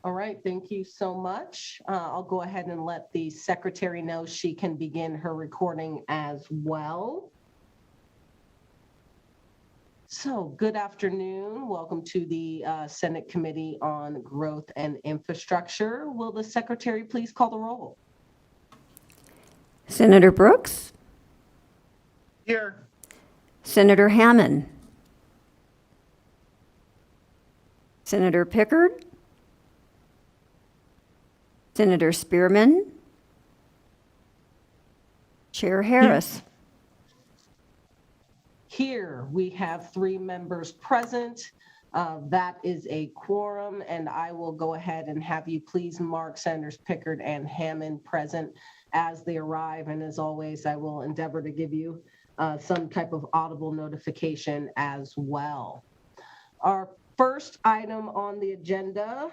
All right, thank you so much. I'll go ahead and let the secretary know she can begin her recording as well. So, good afternoon. Welcome to the Senate Committee on Growth and Infrastructure. Will the secretary please call the roll? Senator Brooks? Here. Senator Hammond? Senator Pickard? Senator Spearman? Chair Harris? Here we have 3 members present. That is a quorum, and I will go ahead and have you please mark Senators Pickard and Hammond present as they arrive. And as always, I will endeavor to give you some type of audible notification as well. Our first item on the agenda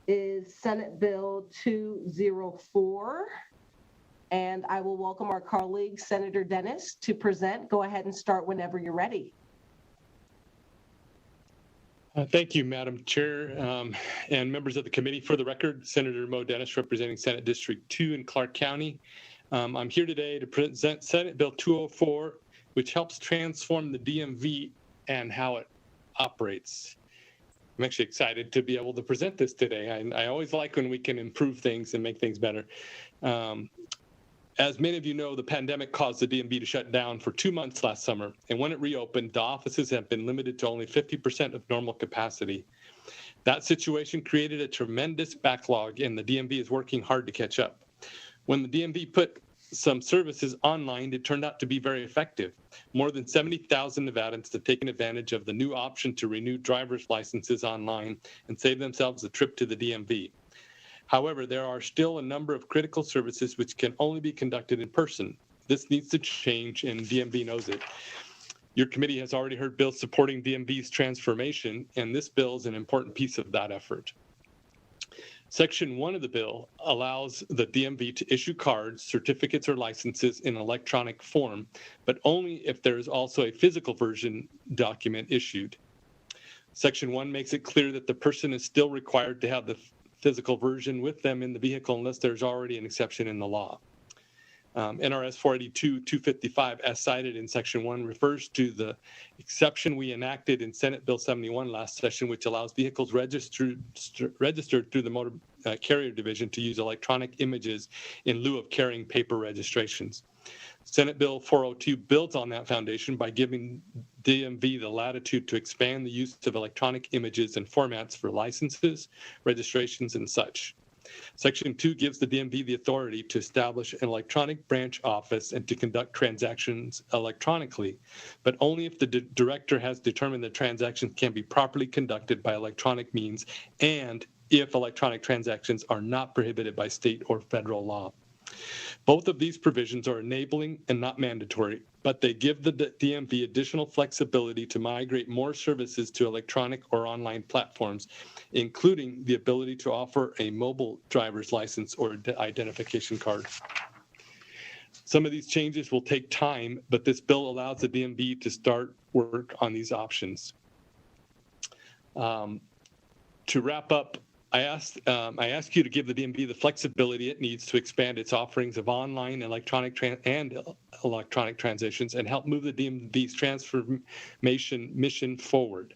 is Senate Bill 204. And I will welcome our colleague, Senator Dennis, to present. Go ahead and start whenever you're ready. Thank you, Madam Chair, and members of the committee. For the record, Senator Mo Dennis, representing Senate District 2 in Clark County. I'm here today to present Senate Bill 204, which helps transform the DMV and how it operates. I'm actually excited to be able to present this today. I always like when we can improve things and make things better. As many of you know, the pandemic caused the DMV to shut down for 2 months last summer, and when it reopened, the offices have been limited to only 50% of normal capacity. That situation created a tremendous backlog, and the DMV is working hard to catch up. When the DMV put some services online, it turned out to be very effective. More than 70,000 Nevadans have taken advantage of the new option to renew driver's licenses online and save themselves a trip to the DMV. However, there are still a number of critical services which can only be conducted in person. This needs to change, and DMV knows it. Your committee has already heard bills supporting DMV's transformation, and this bill is an important piece of that effort. Section 1 of the bill allows the DMV to issue cards, certificates, or licenses in electronic form, but only if there is also a physical version document issued. Section 1 makes it clear that the person is still required to have the physical version with them in the vehicle unless there's already an exception in the law. NRS 482-255, as cited in Section 1, refers to the exception we enacted in Senate Bill 71 last session, which allows vehicles registered through the Motor Carrier Division to use electronic images in lieu of carrying paper registrations. Senate Bill 402 builds on that foundation by giving DMV the latitude to expand the use of electronic images and formats for licenses, registrations, and such. Section 2 gives the DMV the authority to establish an electronic branch office and to conduct transactions electronically, but only if the director has determined that transactions can be properly conducted by electronic means and if electronic transactions are not prohibited by state or federal law. Both of these provisions are enabling and not mandatory, but they give the DMV additional flexibility to migrate more services to electronic or online platforms, including the ability to offer a mobile driver's license or identification card. Some of these changes will take time, but this bill allows the DMV to start work on these options. To wrap up, I ask you to give the DMV the flexibility it needs to expand its offerings of online electronic transactions and help move the DMV's transformation mission forward.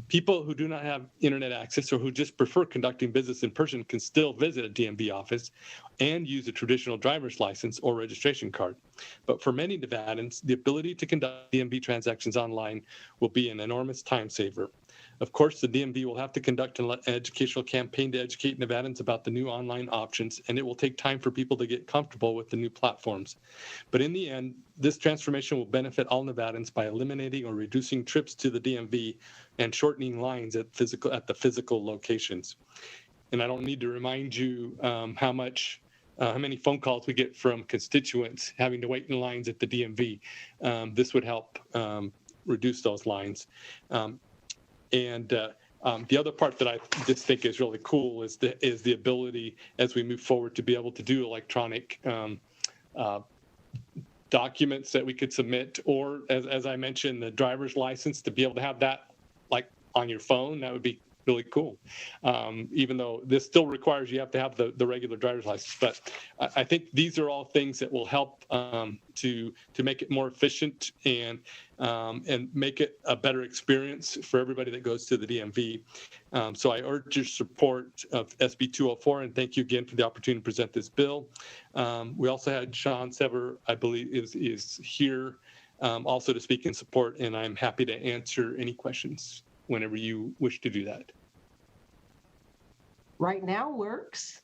People who do not have internet access or who just prefer conducting business in person can still visit a DMV office and use a traditional driver's license or registration card. But for many Nevadans, the ability to conduct DMV transactions online will be an enormous time saver. Of course, the DMV will have to conduct an educational campaign to educate Nevadans about the new online options, and it will take time for people to get comfortable with the new platforms. But in the end, this transformation will benefit all Nevadans by eliminating or reducing trips to the DMV and shortening lines at the physical locations. And I don't need to remind you how many phone calls we get from constituents having to wait in lines at the DMV. This would help reduce those lines. And the other part that I just think is really cool is the ability, as we move forward, to be able to do electronic documents that we could submit, or as I mentioned, the driver's license, to be able to have that like on your phone. That would be really cool. Even though this still requires you have to have the regular driver's license, but I think these are all things that will help to make it more efficient and make it a better experience for everybody that goes to the DMV. So I urge your support of SB 204, and thank you again for the opportunity to present this bill. We also had Sean Sever, I believe, is here also to speak in support, and I'm happy to answer any questions whenever you wish to do that. Right now works.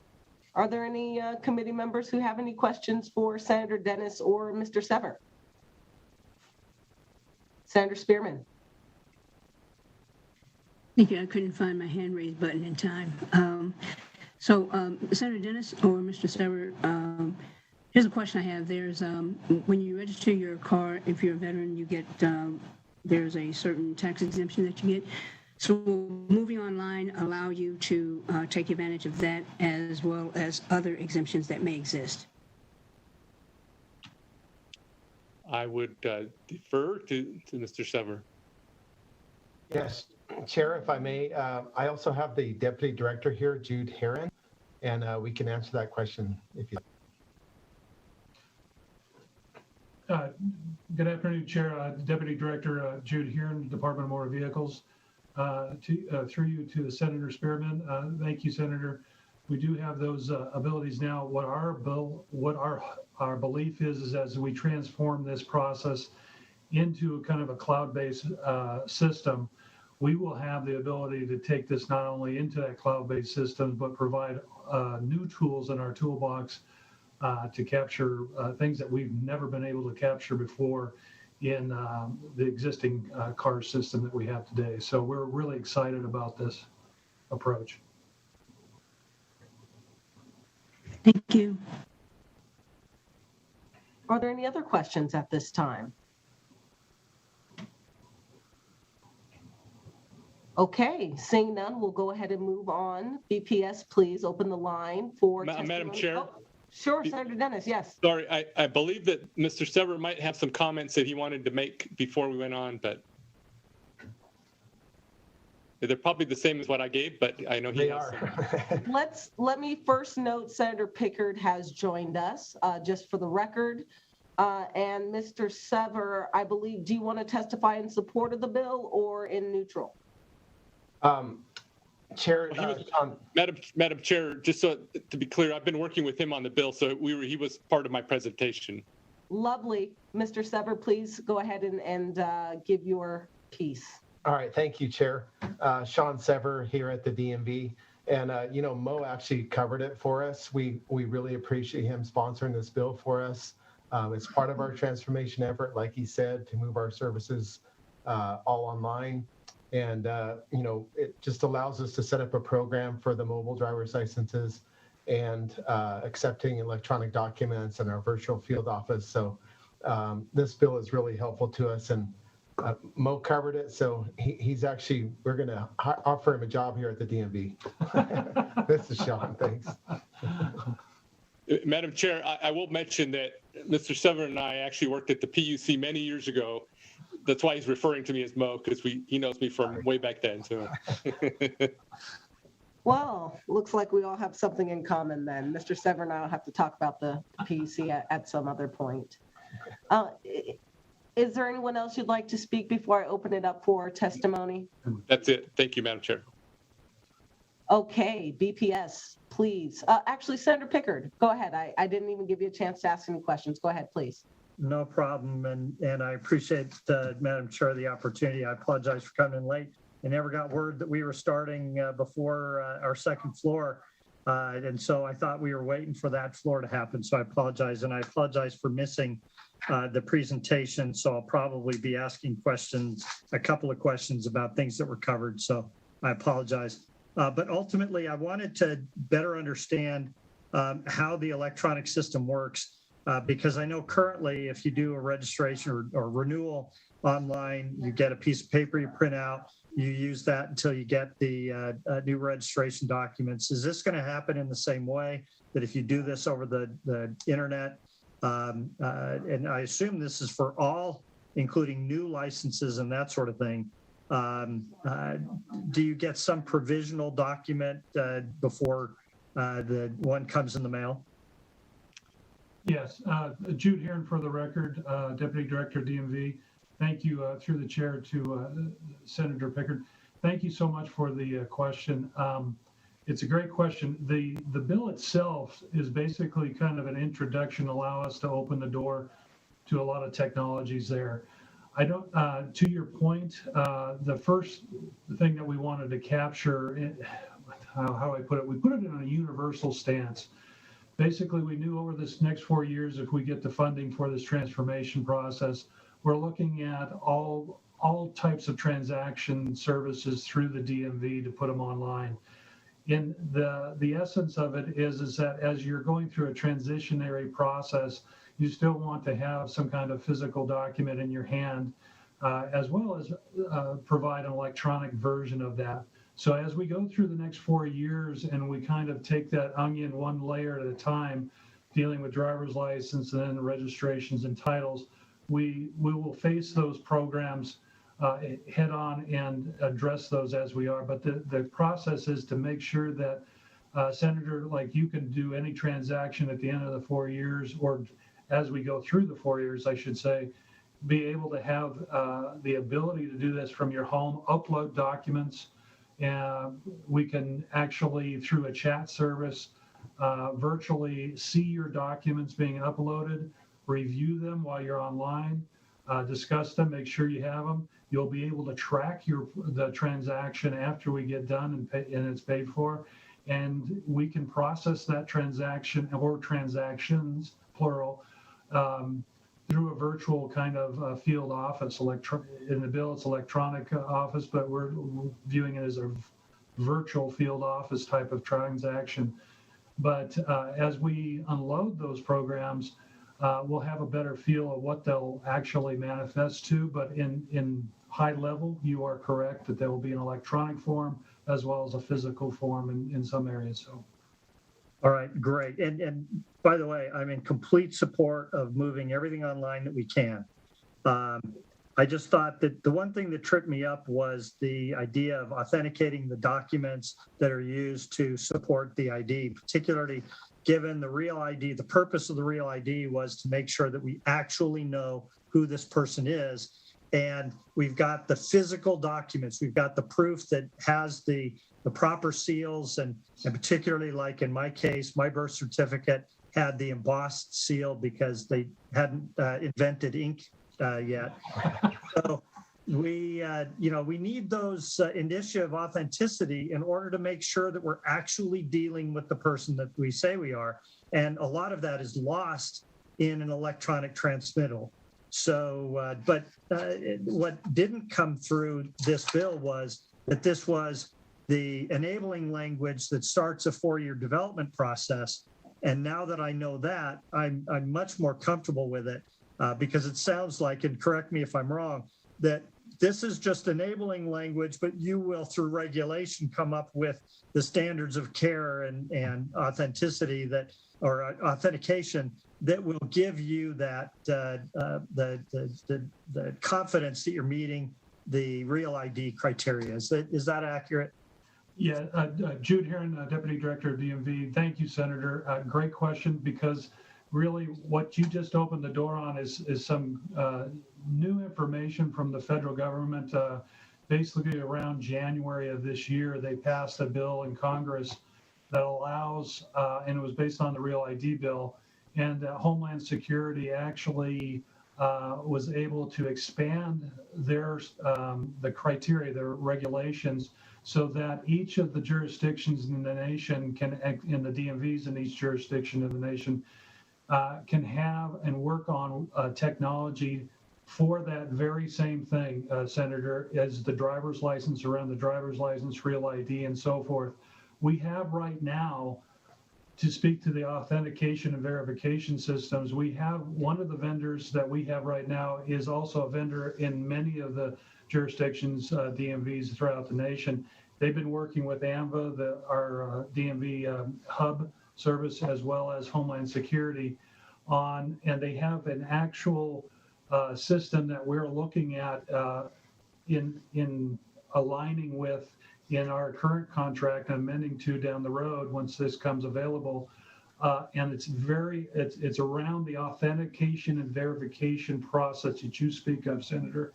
Are there any committee members who have any questions for Senator Dennis or Mr. Sever? Senator Spearman. Thank you. I couldn't find my hand raised button in time. Senator Dennis or Mr. Sever, here's a question I have. There's when you register your car, if you're a veteran, you get there's a certain tax exemption that you get. So will moving online allow you to take advantage of that as well as other exemptions that may exist? I would defer to Mr. Sever. Yes, Chair, if I may, I also have the Deputy Director here, Jude Herron, and we can answer that question if you Good afternoon, Chair. Deputy Director Jude Heron, Department of Motor Vehicles. Through you to the Senator Spearman. Thank you, Senator. We do have those abilities now. What our belief is as we transform this process into a kind of a cloud-based system, we will have the ability to take this not only into that cloud-based system, but provide new tools in our toolbox to capture things that we've never been able to capture before in the existing car system that we have today. So we're really excited about this approach. Thank you. Are there any other questions at this time? Okay, seeing none, we'll go ahead and move on. BPS, please open the line for Madam Chair. Oh, sure, Senator Dennis, yes. Sorry, I believe that Mr. Sever might have some comments that he wanted to make before we went on, but they're probably the same as what I gave, but I know he has some. Let me first note Senator Pickard has joined us, just for the record. And Mr. Sever, I believe, do you want to testify in support of the bill or in neutral? Chair, Madam Chair, just so to be clear, I've been working with him on the bill, so he was part of my presentation. Lovely. Mr. Sever, please go ahead and give your piece. all right, thank you, Chair. Sean Sever here at the DMV. And, Mo actually covered it for us. We really appreciate him sponsoring this bill for us. It's part of our transformation effort, like he said, to move our services all online. And, it just allows us to set up a program for the mobile driver's licenses and accepting electronic documents in our virtual field office. So this bill is really helpful to us. And Mo covered it. So we're going to offer him a job here at the DMV. This is Sean. Thanks. Madam Chair, I will mention that Mr. Sever and I actually worked at the PUC many years ago. That's why he's referring to me as Mo, because he knows me from way back then. So. Well, looks like we all have something in common then. Mr. Sever and I will have to talk about the PUC at some other point. Is there anyone else you'd like to speak before I open it up for testimony? That's it. Thank you, Madam Chair. Okay, BPS, please. Actually, Senator Pickard, go ahead. I didn't even give you a chance to ask any questions. Go ahead, please. No problem, and I appreciate, Madam Chair, the opportunity. I apologize for coming in late. I never got word that we were starting before our second floor, and so I thought we were waiting for that floor to happen, so I apologize, and I apologize for missing the presentation, so I'll probably be asking a couple of questions about things that were covered, so I apologize. But ultimately, I wanted to better understand how the electronic system works. Because I know currently if you do a registration or renewal online, you get a piece of paper you print out, you use that until you get the new registration documents. Is this going to happen in the same way that if you do this over the internet? And I assume this is for all, including new licenses and that sort of thing. Do you get some provisional document before the one comes in the mail? Yes, Jude Heron for the record, Deputy Director DMV. Thank you through the chair to Senator Pickard. Thank you so much for the question. It's a great question. The bill itself is basically kind of an introduction, allow us to open the door to a lot of technologies there. I don't, to your point, the first thing that we wanted to capture, how do I put it? We put it in a universal stance. Basically, we knew over this next 4 years, if we get the funding for this transformation process, we're looking at all types of transaction services through the DMV to put them online. And the essence of it is that as you're going through a transitionary process, you still want to have some kind of physical document in your hand, as well as provide an electronic version of that. So as we go through the next 4 years and we kind of take that onion one layer at a time, dealing with driver's license and then registrations and titles, we will face those programs head on and address those as we are. But the process is to make sure that, Senator, like you can do any transaction at the end of the 4 years, or as we go through the 4 years, I should say, be able to have the ability to do this from your home, upload documents. We can actually, through a chat service, virtually see your documents being uploaded, review them while you're online, discuss them, make sure you have them. You'll be able to track the transaction after we get done and it's paid for. And we can process that transaction or transactions, plural, through a virtual kind of field office. In the bill, it's electronic office, but we're viewing it as a virtual field office type of transaction. But as we unload those programs, we'll have a better feel of what they'll actually manifest to. But in high level, you are correct that there will be an electronic form as well as a physical form in some areas. So. All right, great. And by the way, I'm in complete support of moving everything online that we can. I just thought that the one thing that tripped me up was the idea of authenticating the documents that are used to support the ID, particularly given the Real ID. The purpose of the Real ID was to make sure that we actually know who this person is. And we've got the physical documents. We've got the proof that has the proper seals, and particularly like in my case, my birth certificate had the embossed seal because they hadn't invented ink yet. So we need those indicia of authenticity in order to make sure that we're actually dealing with the person that we say we are. And a lot of that is lost in an electronic transmittal. So, but what didn't come through this bill was that this was the enabling language that starts a 4-year development process. And now that I know that, I'm much more comfortable with it because it sounds like, and correct me if I'm wrong, that this is just enabling language, but you will, through regulation, come up with the standards of care and authenticity that, or authentication that will give you that the confidence that you're meeting the Real ID criteria. Is that accurate? Yeah, Jude Heron, Deputy Director of DMV. Thank you, Senator. Great question, because really what you just opened the door on is some new information from the federal government. Basically around January of this year, they passed a bill in Congress that allows, and it was based on the Real ID bill, and Homeland Security actually was able to expand the criteria, their regulations, so that each of the jurisdictions in the nation in the DMVs in each jurisdiction of the nation, can have and work on technology for that very same thing, Senator, as the driver's license, around the driver's license, Real ID, and so forth. We have right now, to speak to the authentication and verification systems, we have one of the vendors that we have right now is also a vendor in many of the jurisdictions, DMVs throughout the nation. They've been working with AMVA, our DMV hub service, as well as Homeland Security and they have an actual system that we're looking at in aligning with in our current contract and amending to down the road once this comes available. And it's around the authentication and verification process that you speak of, Senator,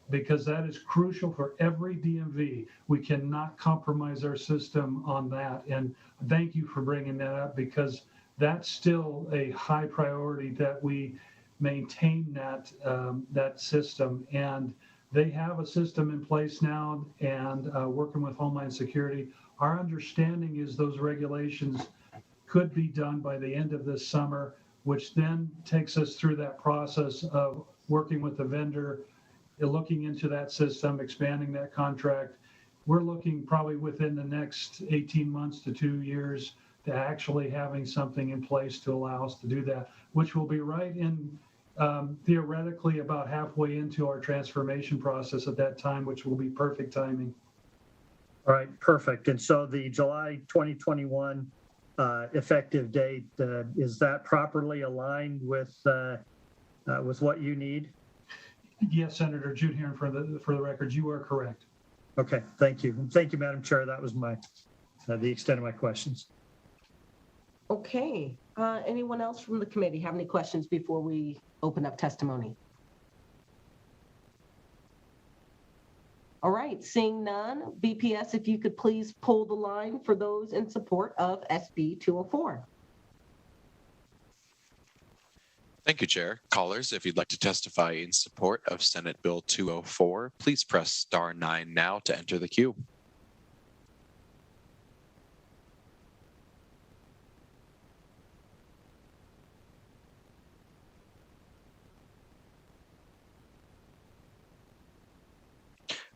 because that is crucial for every DMV. We cannot compromise our system on that. And thank you for bringing that up, because that's still a high priority that we maintain that system. And they have a system in place now, and working with Homeland Security, our understanding is those regulations could be done by the end of this summer, which then takes us through that process of working with the vendor, looking into that system, expanding that contract. We're looking probably within the next 18 months to 2 years to actually having something in place to allow us to do that, which will be right in theoretically about halfway into our transformation process at that time, which will be perfect timing. All right, perfect. And so the July 2021 effective date, is that properly aligned with what you need? Yes, Senator Jude here for the record, you are correct. Okay, thank you. Thank you, Madam Chair. That was the extent of my questions. Okay. Anyone else from the committee have any questions before we open up testimony? All right, seeing none, BPS, if you could please pull the line for those in support of SB 204. Thank you, Chair. Callers, if you'd like to testify in support of Senate Bill 204, please press *9 now to enter the queue.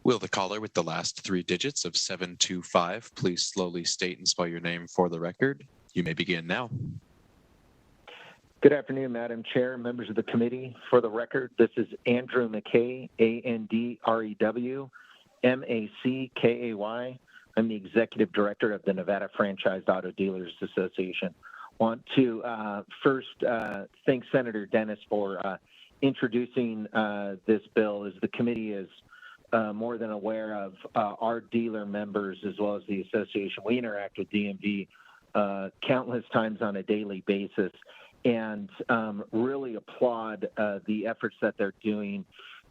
Will the caller with the last 3 digits of 725 please slowly state and spell your name for the record? You may begin now. Good afternoon, Madam Chair, members of the committee. For the record, this is Andrew McKay, ANDREW, MACKAY. I'm the Executive Director of the Nevada Franchised Auto Dealers Association. Want to first thank Senator Dennis for introducing this bill. As the committee is more than aware of, our dealer members as well as the association, we interact with DMV countless times on a daily basis, and really applaud the efforts that they're doing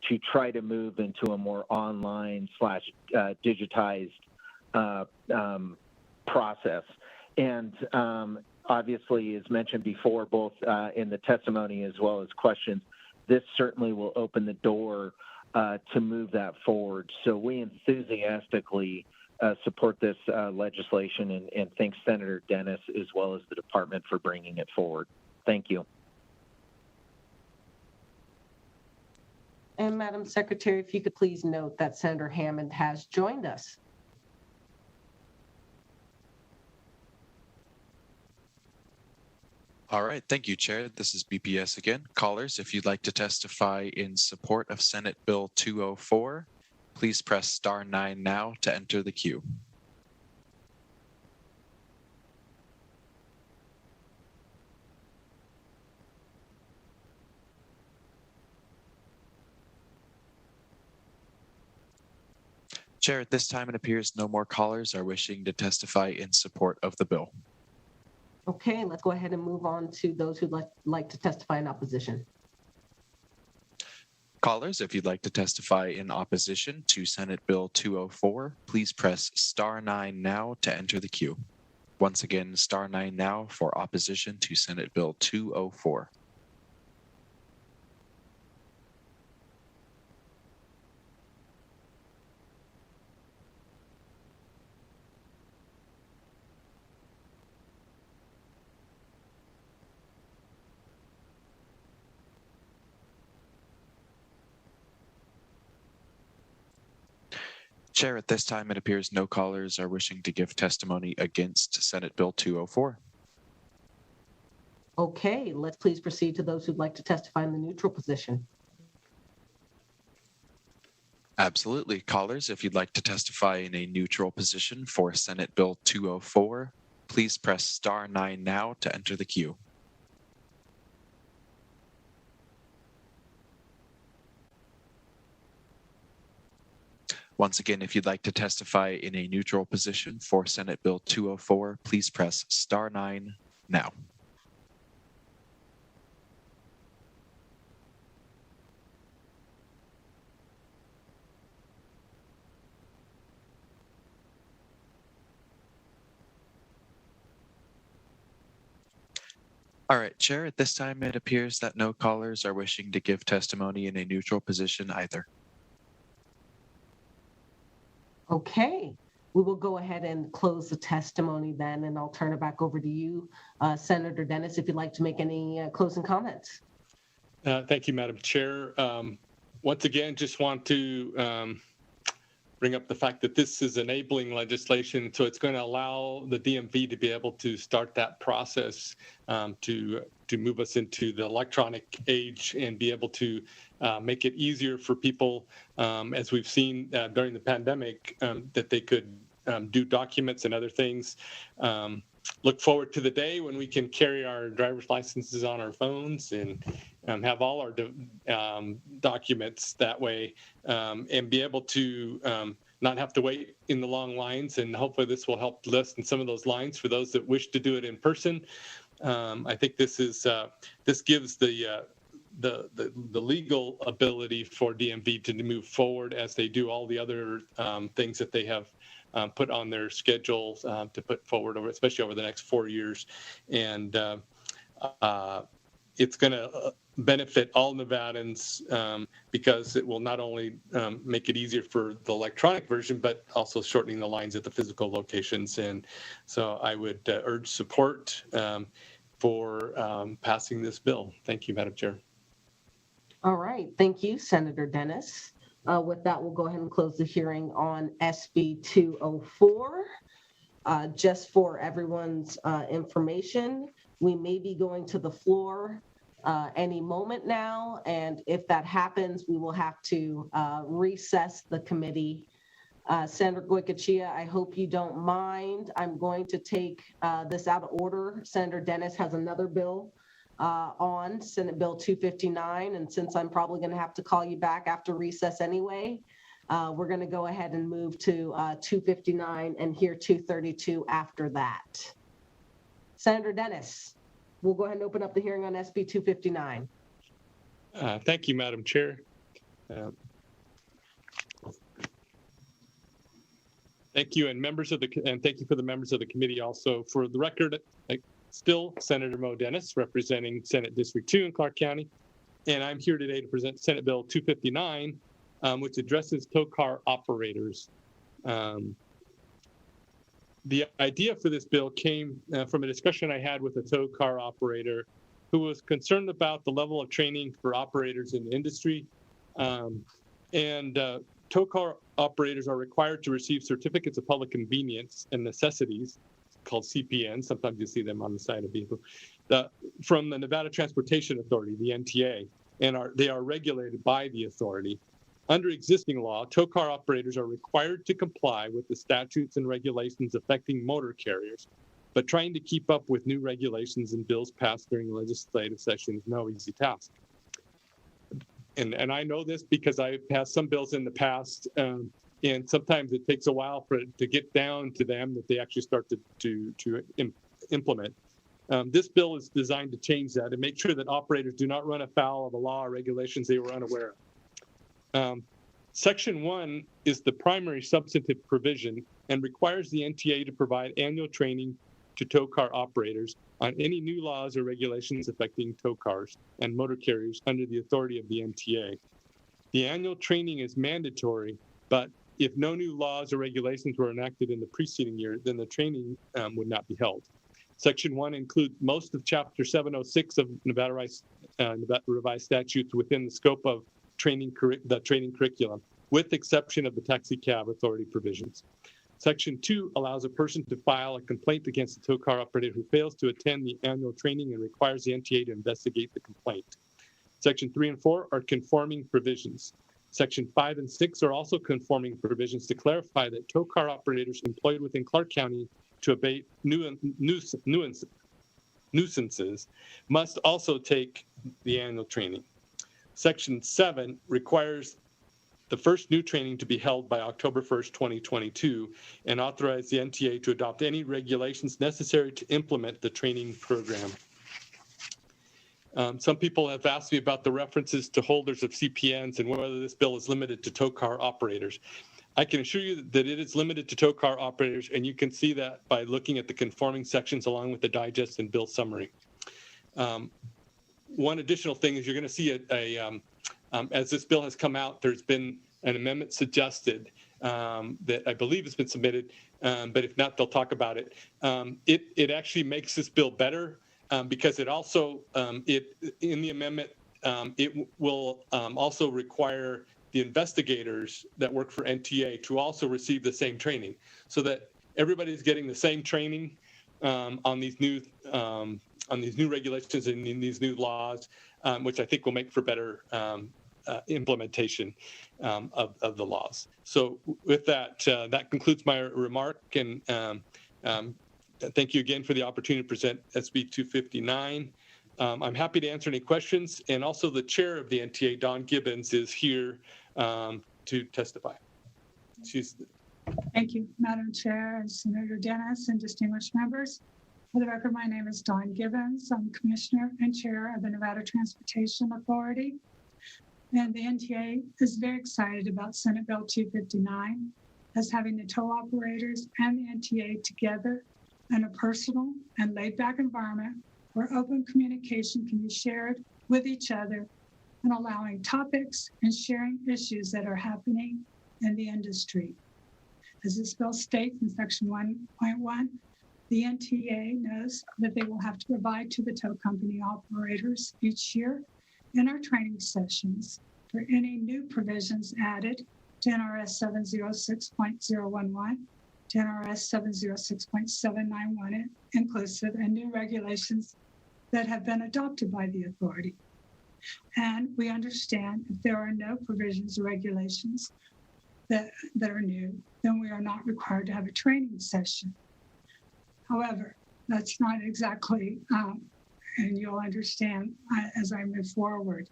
to try to move into a more online / digitized process. And obviously, as mentioned before, both in the testimony as well as questions, this certainly will open the door to move that forward. So we enthusiastically support this legislation and thank Senator Dennis as well as the department for bringing it forward. Thank you. And Madam Secretary, if you could please note that Senator Hammond has joined us. All right, thank you, Chair. This is BPS again. Callers, if you'd like to testify in support of Senate Bill 204, please press *9 now to enter the queue. Chair, at this time, it appears no more callers are wishing to testify in support of the bill. Okay, let's go ahead and move on to those who'd like to testify in opposition. Callers, if you'd like to testify in opposition to Senate Bill 204, please press *9 now to enter the queue. Once again, *9 now for opposition to Senate Bill 204. Chair, at this time, it appears no callers are wishing to give testimony against Senate Bill 204. Okay, let's please proceed to those who'd like to testify in the neutral position. Absolutely. Callers, if you'd like to testify in a neutral position for Senate Bill 204, please press *9 now to enter the queue. Once again, if you'd like to testify in a neutral position for Senate Bill 204, please press star 9 now. All right, Chair, at this time, it appears that no callers are wishing to give testimony in a neutral position either. Okay, we will go ahead and close the testimony then, and I'll turn it back over to you, Senator Dennis, if you'd like to make any closing comments. Thank you, Madam Chair. Once again, just want to bring up the fact that this is enabling legislation, so it's going to allow the DMV to be able to start that process to move us into the electronic age and be able to make it easier for people, as we've seen during the pandemic, that they could do documents and other things. Look forward to the day when we can carry our driver's licenses on our phones and have all our documents that way, and be able to not have to wait in the long lines. And hopefully this will help lessen some of those lines for those that wish to do it in person. I think this gives the legal ability for DMV to move forward as they do all the other things that they have put on their schedule to put forward, especially over the next 4 years. And it's going to benefit all Nevadans because it will not only make it easier for the electronic version, but also shortening the lines at the physical locations. And so I would urge support for passing this bill. Thank you, Madam Chair. All right, thank you, Senator Dennis. With that, we'll go ahead and close the hearing on SB 204. Just for everyone's information, we may be going to the floor any moment now, and if that happens, we will have to recess the committee. Senator Goycochea, I hope you don't mind. I'm going to take this out of order. Senator Dennis has another bill on Senate Bill 259, and since I'm probably going to have to call you back after recess anyway, we're going to go ahead and move to 259 and hear 232 after that. Senator Dennis, we'll go ahead and open up the hearing on SB 259. Thank you, Madam Chair. Thank you, and thank you for the members of the committee also. For the record, still Senator Mo Dennis, representing Senate District 2 in Clark County, and I'm here today to present Senate Bill 259, which addresses tow car operators. The idea for this bill came from a discussion I had with a tow car operator who was concerned about the level of training for operators in the industry. Tow car operators are required to receive certificates of public convenience and necessities, called CPN. Sometimes you see them on the side of vehicles, from the Nevada Transportation Authority, the NTA, and they are regulated by the authority. Under existing law, tow car operators are required to comply with the statutes and regulations affecting motor carriers, but trying to keep up with new regulations and bills passed during the legislative session is no easy task. And I know this because I passed some bills in the past, and sometimes it takes a while for it to get down to them that they actually start to implement. This bill is designed to change that and make sure that operators do not run afoul of a law or regulations they were unaware of. Section 1 is the primary substantive provision and requires the NTA to provide annual training to tow car operators on any new laws or regulations affecting tow cars and motor carriers under the authority of the NTA. The annual training is mandatory, but if no new laws or regulations were enacted in the preceding year, then the training would not be held. Section 1 includes most of Chapter 706 of Nevada Revised Statutes within the scope of the training curriculum, with exception of the taxi cab authority provisions. Section 2 allows a person to file a complaint against a tow car operator who fails to attend the annual training and requires the NTA to investigate the complaint. Section 3 and 4 are conforming provisions. Section 5 and 6 are also conforming provisions to clarify that tow car operators employed within Clark County to abate nuisances must also take the annual training. Section 7 requires the first new training to be held by October 1st, 2022, and authorize the NTA to adopt any regulations necessary to implement the training program. Some people have asked me about the references to holders of CPNs and whether this bill is limited to tow car operators. I can assure you that it is limited to tow car operators, and you can see that by looking at the conforming sections along with the digest and bill summary. One additional thing is you're going to see as this bill has come out, there's been an amendment suggested that I believe has been submitted, but if not, they'll talk about it. It actually makes this bill better because it also, in the amendment, it will also require the investigators that work for NTA to also receive the same training, so that everybody's getting the same training on these new regulations and in these new laws, which I think will make for better implementation of the laws. So with that, that concludes my remark, and thank you again for the opportunity to present SB 259. I'm happy to answer any questions, and also the chair of the NTA, Dawn Gibbons, is here to testify. Thank you, Madam Chair and Senator Dennis and distinguished members. For the record, my name is Dawn Gibbons. I'm Commissioner and Chair of the Nevada Transportation Authority. And the NTA is very excited about Senate Bill 259 as having the tow operators and the NTA together in a personal and laid-back environment where open communication can be shared with each other and allowing topics and sharing issues that are happening in the industry. As this bill states in section 1.1, the NTA knows that they will have to provide to the tow company operators each year in our training sessions for any new provisions added to NRS 706.011, to NRS 706.791 inclusive, and new regulations that have been adopted by the authority. And we understand if there are no provisions or regulations that are new, then we are not required to have a training session. However, that's not exactly, and you'll understand as I move forward.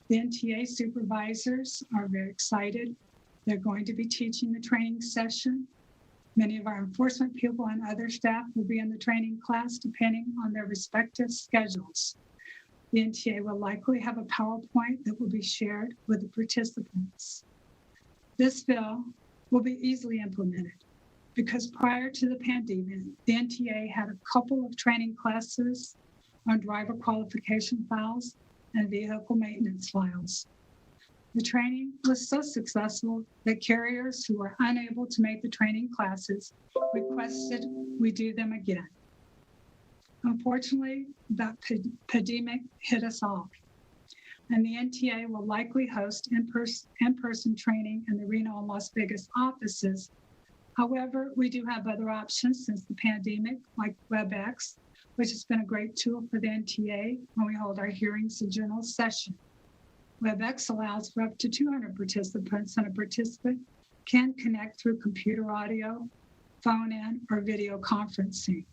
The NTA supervisors are very excited. They're going to be teaching the training session. Many of our enforcement people and other staff will be in the training class depending on their respective schedules. The NTA will likely have a PowerPoint that will be shared with the participants. This bill will be easily implemented because prior to the pandemic, the NTA had a couple of training classes on driver qualification files and vehicle maintenance files. The training was so successful that carriers who were unable to make the training classes requested we do them again. Unfortunately, that pandemic hit us all, and the NTA will likely host in-person training in the Reno and Las Vegas offices. However, we do have other options since the pandemic, like WebEx, which has been a great tool for the NTA when we hold our hearings and general session. WebEx allows for up to 200 participants, and a participant can connect through computer audio, phone in, or video conferencing.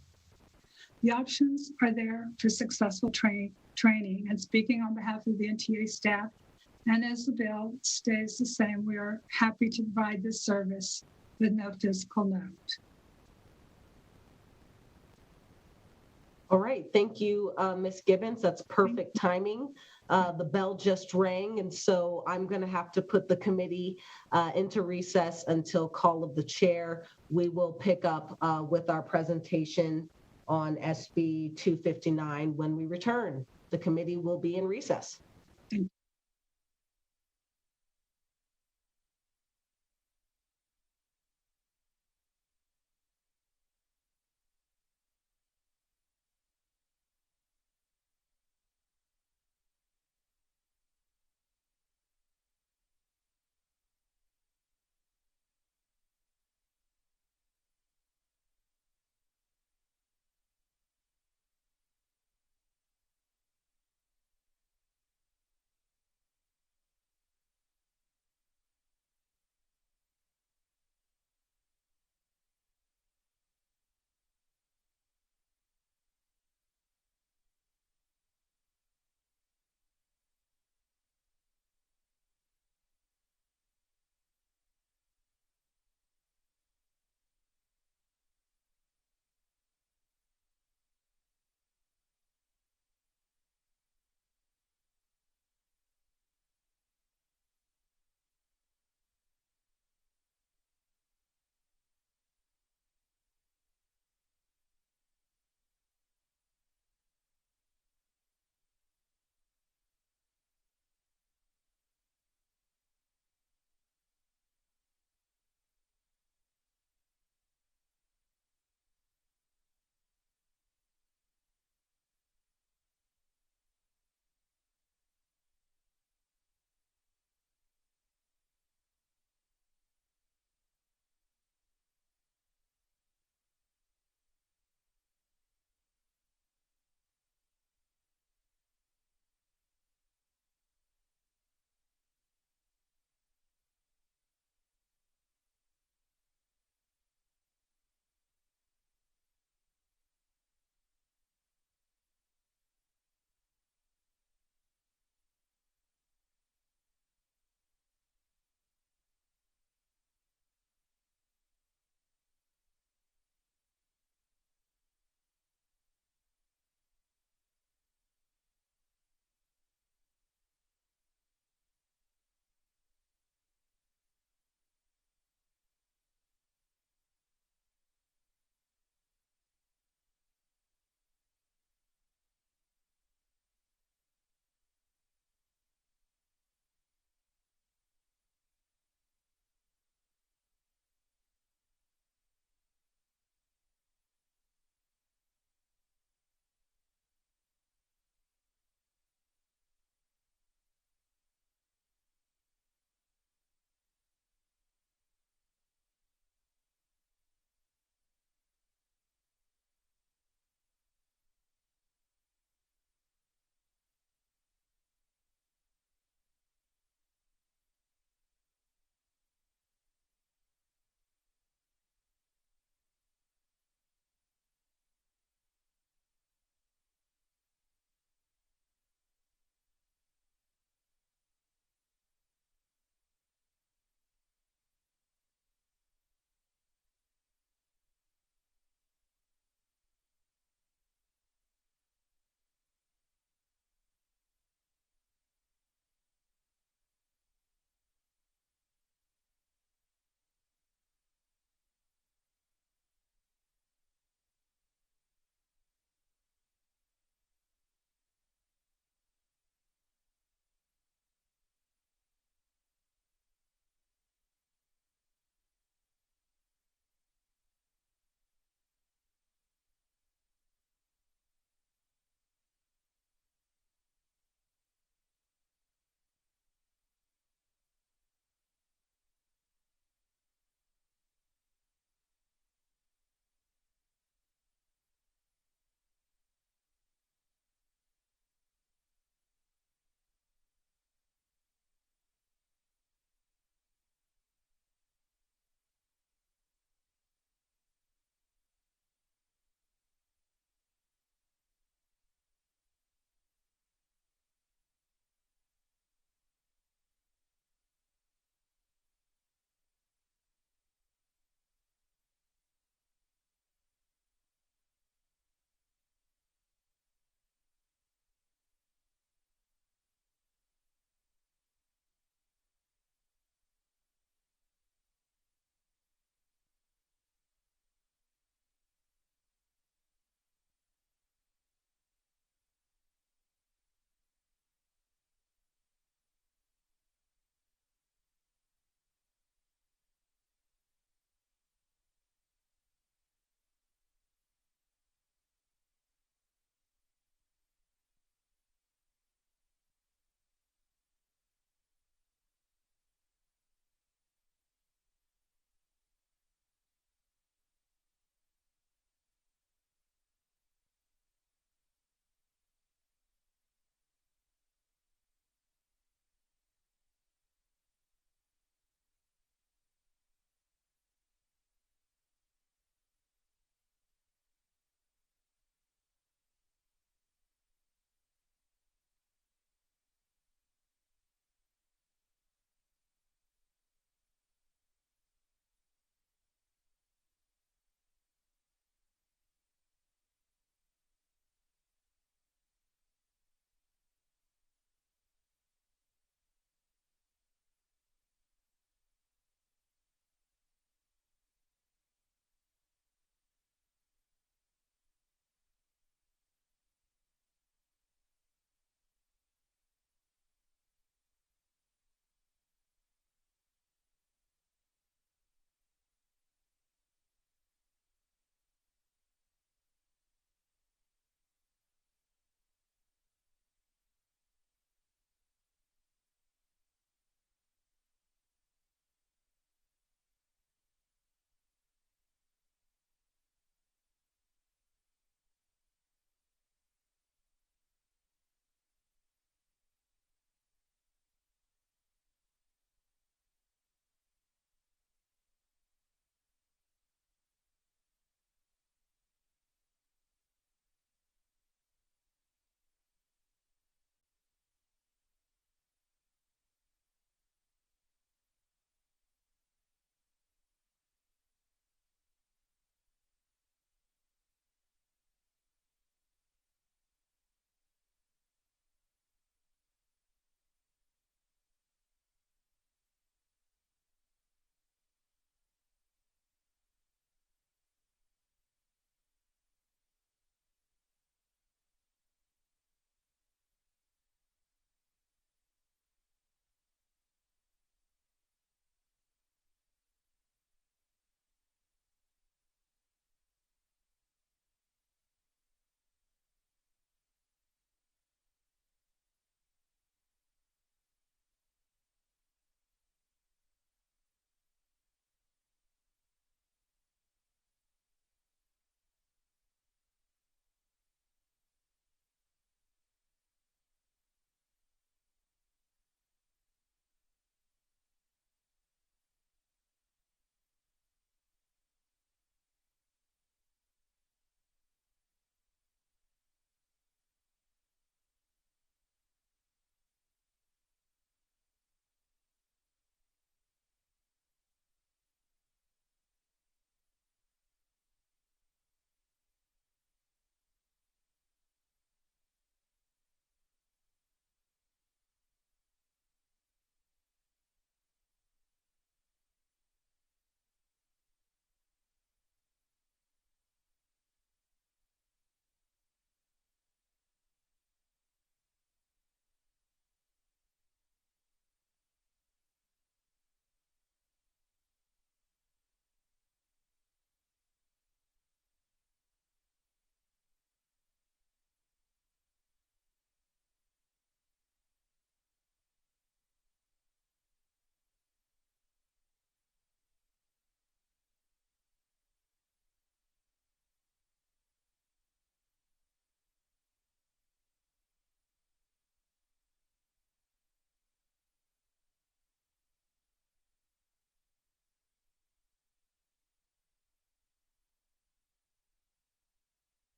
The options are there for successful training, and speaking on behalf of the NTA staff, and as the bill stays the same, we are happy to provide this service with no physical note. All right, thank you, Ms. Gibbons. That's perfect timing. The bell just rang, and so I'm going to have to put the committee into recess until call of the chair. We will pick up with our presentation on SB 259 when we return. The committee will be in recess.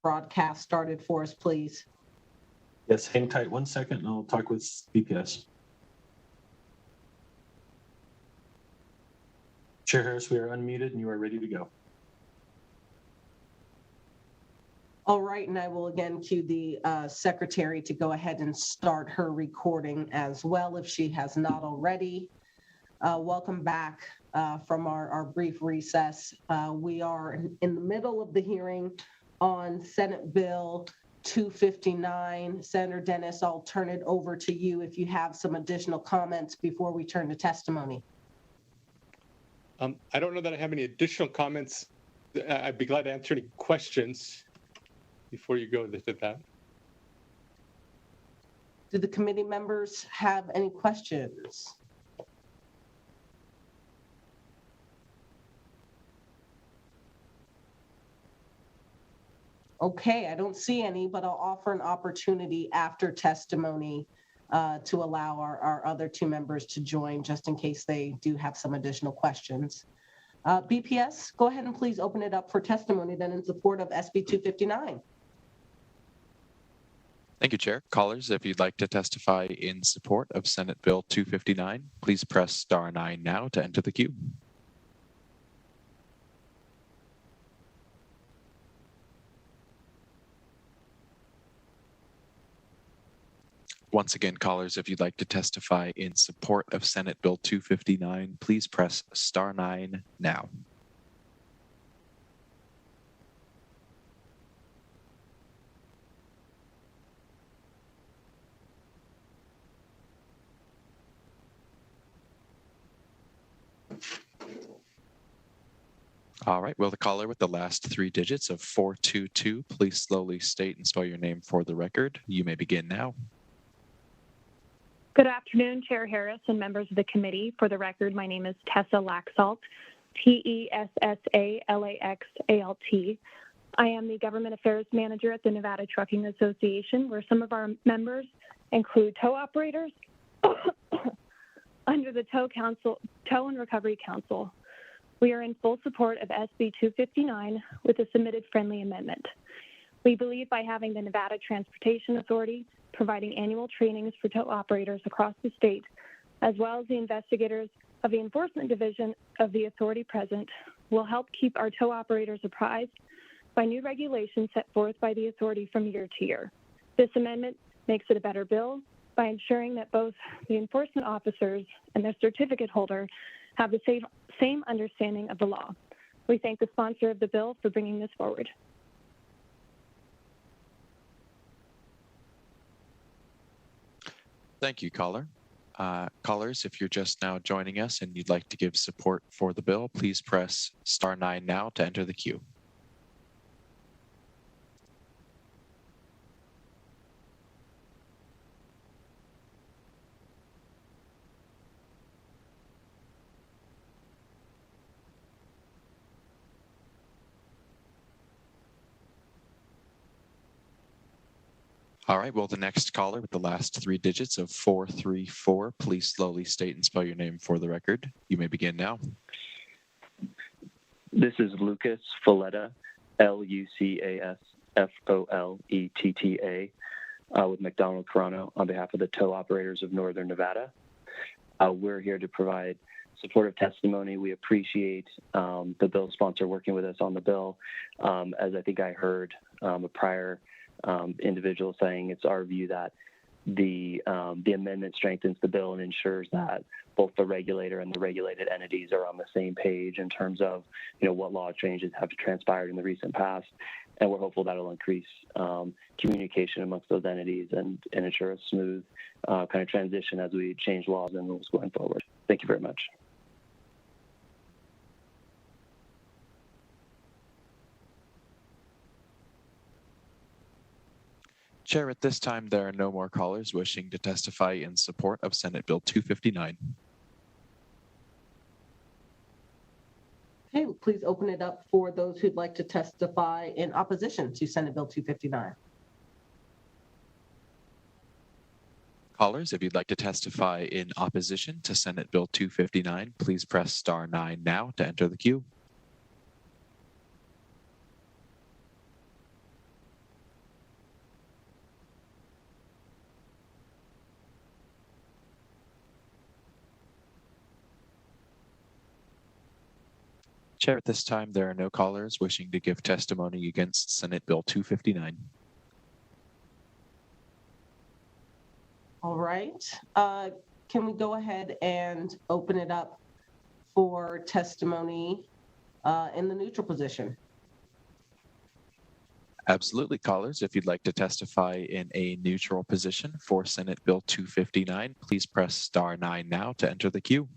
broadcast started for us, please. Yes, hang tight 1 second and I'll talk with BPS. Chair Harris, we are unmuted and you are ready to go. All right, and I will again cue the secretary to go ahead and start her recording as well if she has not already. Welcome back from our brief recess. We are in the middle of the hearing on Senate Bill 259. Senator Dennis, I'll turn it over to you if you have some additional comments before we turn to testimony. I don't know that I have any additional comments. I'd be glad to answer any questions before you go to that. Do the committee members have any questions? Okay, I don't see any, but I'll offer an opportunity after testimony to allow our other two members to join just in case they do have some additional questions. BPS, go ahead and please open it up for testimony then in support of SB 259. Thank you, Chair. Callers, if you'd like to testify in support of Senate Bill 259, please press star 9 now to enter the queue. Once again, callers, if you'd like to testify in support of Senate Bill 259, please press star 9 now. All right, will the caller with the last 3 digits of 422 please slowly state and spell your name for the record? You may begin now. Good afternoon, Chair Harris and members of the committee. For the record, my name is Tessa Laxalt, Tessalaxalt. I am the Government Affairs Manager at the Nevada Trucking Association, where some of our members include tow operators under the Tow and Recovery Council. We are in full support of SB 259 with a submitted friendly amendment. We believe by having the Nevada Transportation Authority providing annual trainings for tow operators across the state, as well as the investigators of the Enforcement Division of the authority present, will help keep our tow operators apprised by new regulations set forth by the authority from year to year. This amendment makes it a better bill by ensuring that both the enforcement officers and their certificate holder have the same understanding of the law. We thank the sponsor of the bill for bringing this forward. Thank you, caller. Callers, if you're just now joining us and you'd like to give support for the bill, please press star 9 now to enter the queue. All right, well, the next caller with the last 3 digits of 434, please slowly state and spell your name for the record. You may begin now. This is Lucas Folletta, Lucasfolletta, with McDonald Toronto on behalf of the tow operators of Northern Nevada. We're here to provide supportive testimony. We appreciate the bill sponsor working with us on the bill. As I think I heard a prior individual saying, it's our view that the amendment strengthens the bill and ensures that both the regulator and the regulated entities are on the same page in terms of, what law changes have transpired in the recent past. And we're hopeful that'll increase communication amongst those entities and ensure a smooth kind of transition as we change laws and rules going forward. Thank you very much. Chair, at this time, there are no more callers wishing to testify in support of Senate Bill 259. Okay, please open it up for those who'd like to testify in opposition to Senate Bill 259. Callers, if you'd like to testify in opposition to Senate Bill 259, please press star 9 now to enter the queue. Chair, at this time, there are no callers wishing to give testimony against Senate Bill 259. All right. Can we go ahead and open it up for testimony in the neutral position? Absolutely, callers. If you'd like to testify in a neutral position for Senate Bill 259, please press star 9 now to enter the queue.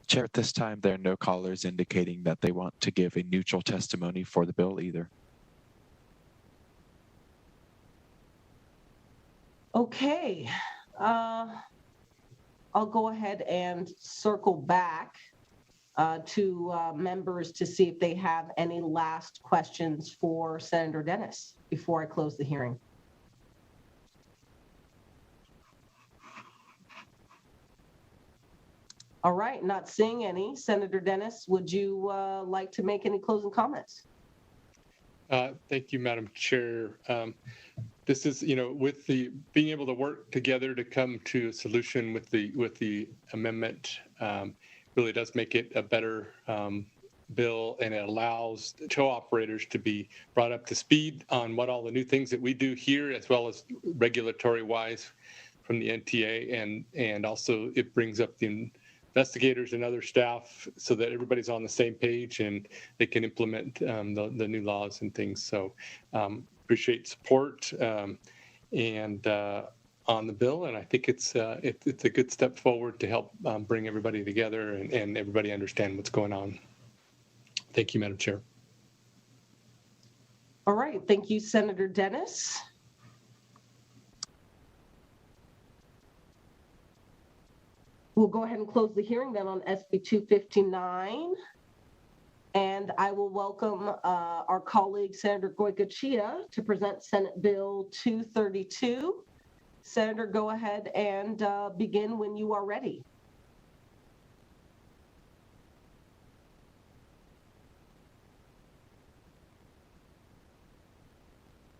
Chair, at this time, there are no callers indicating that they want to give a neutral testimony for the bill either. Okay. I'll go ahead and circle back to members to see if they have any last questions for Senator Dennis before I close the hearing. All right, not seeing any. Senator Dennis, would you like to make any closing comments? Thank you, Madam Chair. This is, with the being able to work together to come to a solution with the amendment, really does make it a better bill, and it allows tow operators to be brought up to speed on what all the new things that we do here, as well as regulatory-wise from the NTA, and also it brings up the investigators and other staff so that everybody's on the same page and they can implement the new laws and things. So appreciate support and on the bill, and I think it's a good step forward to help bring everybody together and everybody understand what's going on. Thank you, Madam Chair. All right, thank you, Senator Dennis. We'll go ahead and close the hearing then on SB 259. And I will welcome our colleague, Senator Goycochea, to present Senate Bill 232. Senator, go ahead and begin when you are ready.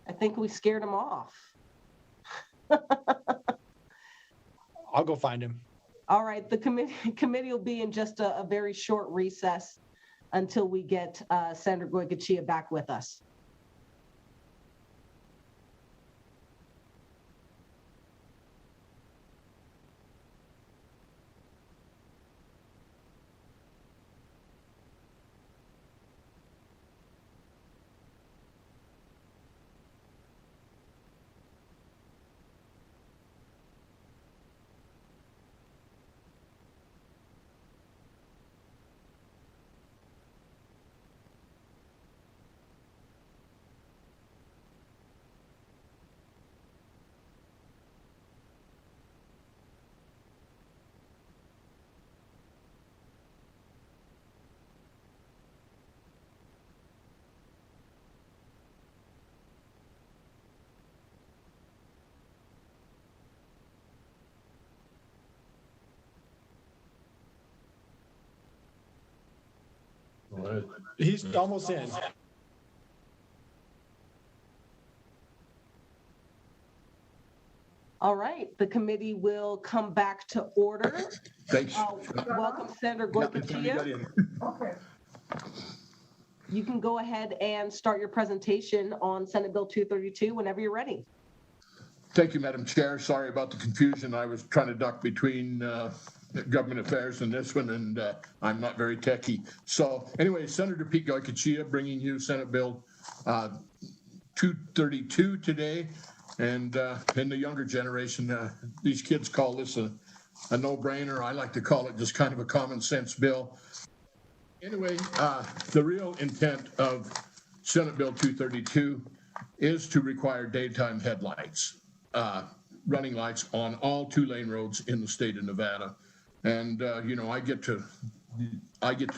I think we scared him off. I'll go find him. All right, the committee will be in just a very short recess until we get Senator Goycochea back with us. He's almost in. All right, the committee will come back to order. Thanks. Welcome, Senator Goycochea. Okay. You can go ahead and start your presentation on Senate Bill 232 whenever you're ready. Thank you, Madam Chair. Sorry about the confusion. I was trying to duck between government affairs and this one, and I'm not very techy. So anyway, Senator Pete Goycochea bringing you Senate Bill 232 today. And in the younger generation, these kids call this a no-brainer. I like to call it just kind of a common sense bill. Anyway, the real intent of Senate Bill 232 is to require daytime headlights, running lights on all two-lane roads in the state of Nevada. And I get to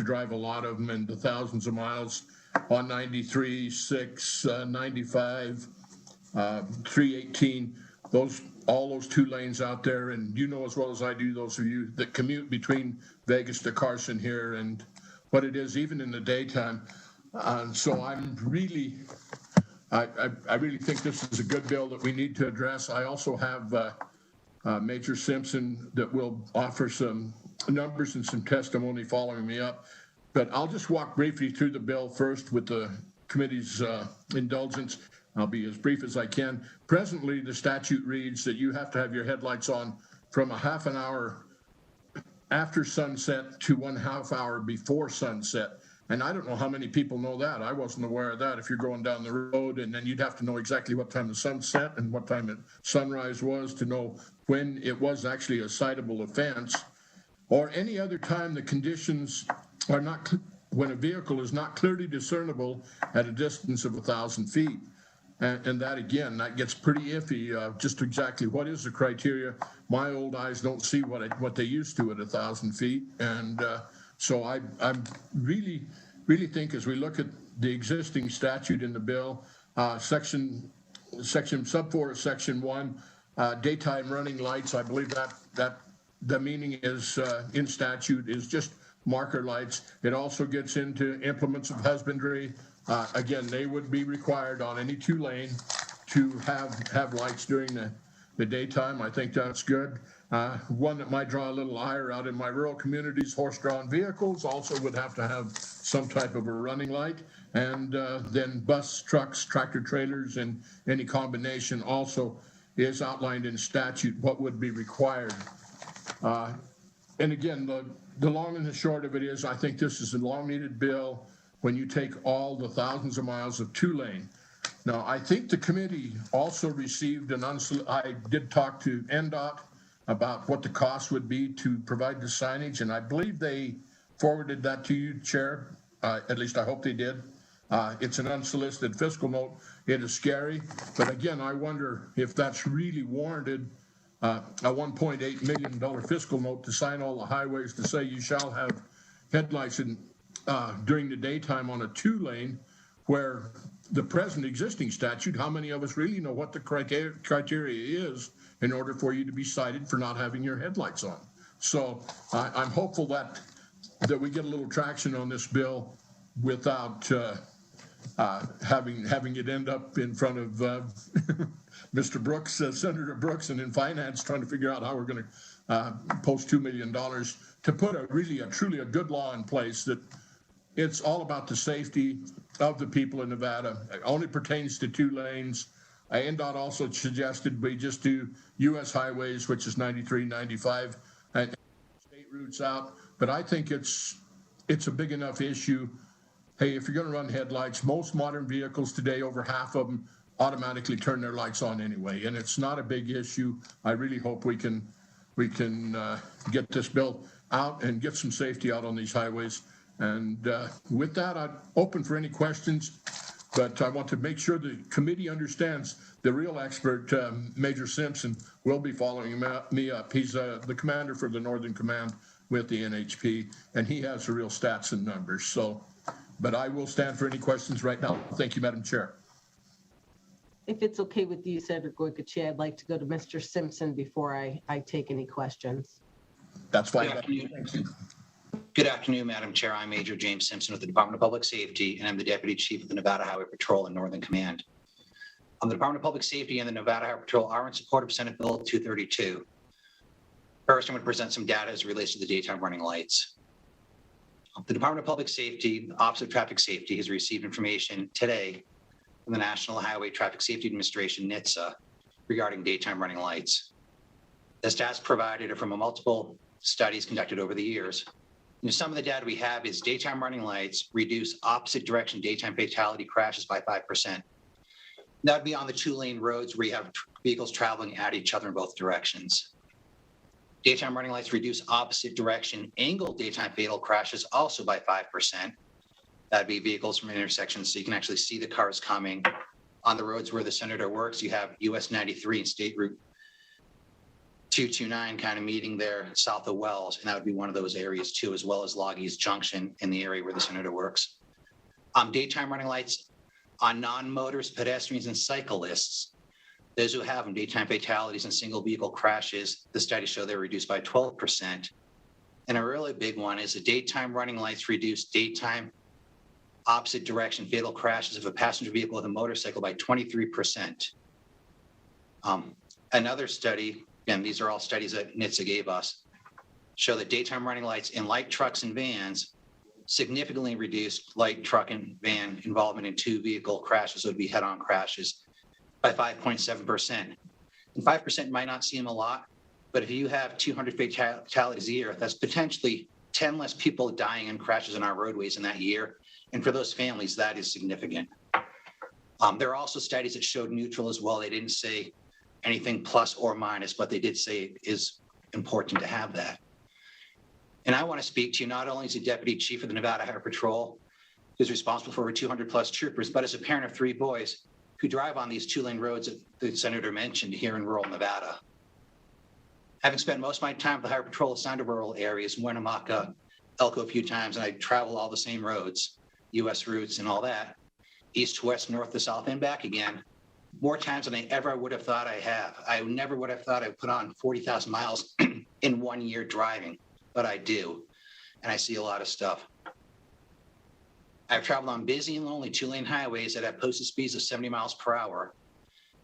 drive a lot of them and the thousands of miles on 93, 6, 95, 318, all those 2 lanes out there. And you know as well as I do, those of you that commute between Vegas to Carson here, and what it is even in the daytime. So I'm really, I really think this is a good bill that we need to address. I also have Major Simpson that will offer some numbers and some testimony following me up. But I'll just walk briefly through the bill first with the committee's indulgence. I'll be as brief as I can. Presently, the statute reads that you have to have your headlights on from a half an hour after sunset to 1/2 hour before sunset. And I don't know how many people know that. I wasn't aware of that. If you're going down the road, and then you'd have to know exactly what time the sun set and what time sunrise was to know when it was actually a citable offense, or any other time the conditions are not, when a vehicle is not clearly discernible at a distance of 1,000 feet. And that, again, that gets pretty iffy, just exactly what is the criteria. My old eyes don't see what they used to at 1,000 feet. And so I really think as we look at the existing statute in the bill, section sub 4 of section 1, daytime running lights, I believe that the meaning is in statute is just marker lights. It also gets into implements of husbandry. Again, they would be required on any 2-lane to have lights during the daytime. I think that's good. One that might draw a little ire out in my rural communities, horse-drawn vehicles also would have to have some type of a running light. And then bus, trucks, tractor trailers, and any combination also is outlined in statute what would be required. And again, the long and the short of it is, I think this is a long-needed bill when you take all the thousands of miles of 2-lane. Now, I think the committee also received I did talk to NDOT about what the cost would be to provide the signage, and I believe they forwarded that to you, Chair. At least I hope they did. It's an unsolicited fiscal note. It is scary, but again, I wonder if that's really warranted, a $1.8 million fiscal note to sign all the highways to say you shall have headlights during the daytime on a 2-lane, where the present existing statute, how many of us really know what the criteria is in order for you to be cited for not having your headlights on? So I'm hopeful that we get a little traction on this bill without having it end up in front of Mr. Brooks, Senator Brooks, and in finance trying to figure out how we're going to post $2 million to put a truly good law in place that it's all about the safety of the people in Nevada. It only pertains to 2 lanes. NDOT also suggested we just do U.S. highways, which is 93, 95, and state routes out. But I think it's a big enough issue. Hey, if you're going to run headlights, most modern vehicles today, over half of them automatically turn their lights on anyway, and it's not a big issue. I really hope we can get this bill out and get some safety out on these highways. And with that, I'm open for any questions, but I want to make sure the committee understands the real expert, Major Simpson, will be following me up. He's the commander for the Northern Command with the NHP, and he has the real stats and numbers. So, but I will stand for any questions right now. Thank you, Madam Chair. If it's okay with you, Senator Goycochea, I'd like to go to Mr. Simpson before I take any questions. That's fine. Good afternoon, Madam Chair. I'm Major James Simpson with the Department of Public Safety, and I'm the Deputy Chief of the Nevada Highway Patrol and Northern Command. The Department of Public Safety and the Nevada Highway Patrol are in support of Senate Bill 232. First, I'm going to present some data as it relates to the daytime running lights. The Department of Public Safety, the Office of Traffic Safety, has received information today from the National Highway Traffic Safety Administration, NHTSA, regarding daytime running lights. The stats provided are from multiple studies conducted over the years. Some of the data we have is daytime running lights reduce opposite direction daytime fatality crashes by 5%. That would be on the 2-lane roads where you have vehicles traveling at each other in both directions. Daytime running lights reduce opposite direction angled daytime fatal crashes also by 5%. That'd be vehicles from intersections, so you can actually see the cars coming. On the roads where the senator works, you have US 93 and State Route 229 kind of meeting there south of Wells, and that would be one of those areas too, as well as Loggies Junction in the area where the senator works. Daytime running lights on non-motorists, pedestrians, and cyclists. Those who have them, daytime fatalities and single vehicle crashes, the studies show they're reduced by 12%. And a really big one is the daytime running lights reduce daytime opposite direction fatal crashes of a passenger vehicle with a motorcycle by 23%. Another study, and these are all studies that NHTSA gave us, show that daytime running lights in light trucks and vans significantly reduced light truck and van involvement in two vehicle crashes, would be head-on crashes, by 5.7%. And 5% might not seem a lot, but if you have 200 fatalities a year, that's potentially 10 less people dying in crashes on our roadways in that year. And for those families, that is significant. There are also studies that showed neutral as well. They didn't say anything plus or minus, but they did say it is important to have that. And I want to speak to you not only as a deputy chief of the Nevada Highway Patrol, who's responsible for over 200 plus troopers, but as a parent of 3 boys who drive on these 2-lane roads that the senator mentioned here in rural Nevada. Having spent most of my time with the Highway Patrol assigned to rural areas, Winnemucca, Elko a few times, and I travel all the same roads, US routes and all that, east to west, north to south, and back again, more times than I ever would have thought I have. I never would have thought I'd put on 40,000 miles in 1 year driving, but I do, and I see a lot of stuff. I've traveled on busy and lonely 2-lane highways that have posted speeds of 70 miles per hour.